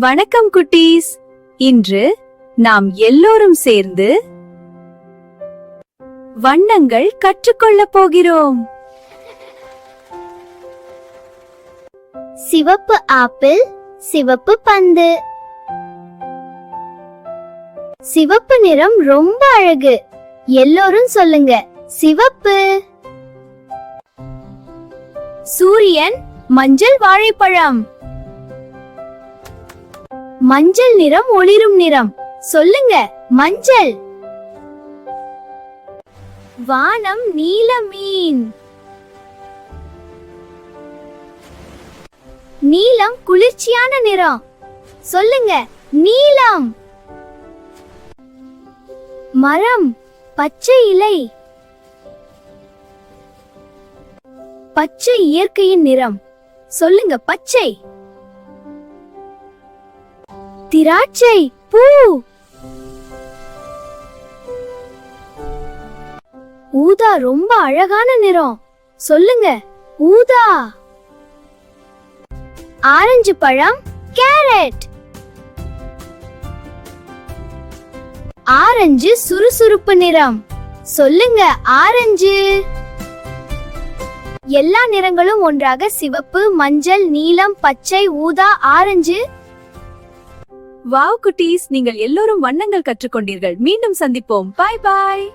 வணக்கம் குட்டீஸ். இன்று நாம் எல்லோரும் சேர்ந்து வண்ணங்கள் கற்றுக்கொள்ளப் போகிறோம். சிவப்பு ஆப்பிள், சிவப்பு பந்து. சிவப்பு நிறம் ரொம்ப அழகு. எல்லோரும் சொல்லுங்க, சிவப்பு. சூரியன், மஞ்சள் வாழைப்பழம். மஞ்சள் நிறம் ஒளிரும் நிறம். சொல்லுங்க, மஞ்சள். வானம், நீல மீன். நீலம் குளிர்ச்சியான நிறம். சொல்லுங்க, நீலம். மரம், பச்சை இலை. பச்சை இயற்கையின் நிறம். சொல்லுங்க, பச்சை. திராட்சை, பூ. ஊதா ரொம்ப அழகான நிறம். சொல்லுங்க, ஊதா. ஆரஞ்சு பழம், கேரட். ஆரஞ்சு சுறுசுறுப்பு நிறம். சொல்லுங்க, ஆரஞ்சு. எல்லா நிறங்களும் ஒன்றாக சிவப்பு, மஞ்சள், நீலம், பச்சை, ஊதா, ஆரஞ்சு. வாவ் குட்டீஸ், நீங்கள் எல்லோரும் வண்ணங்கள் கற்றுக்கொண்டீர்கள். மீண்டும் சந்திப்போம். பாய் பாய்.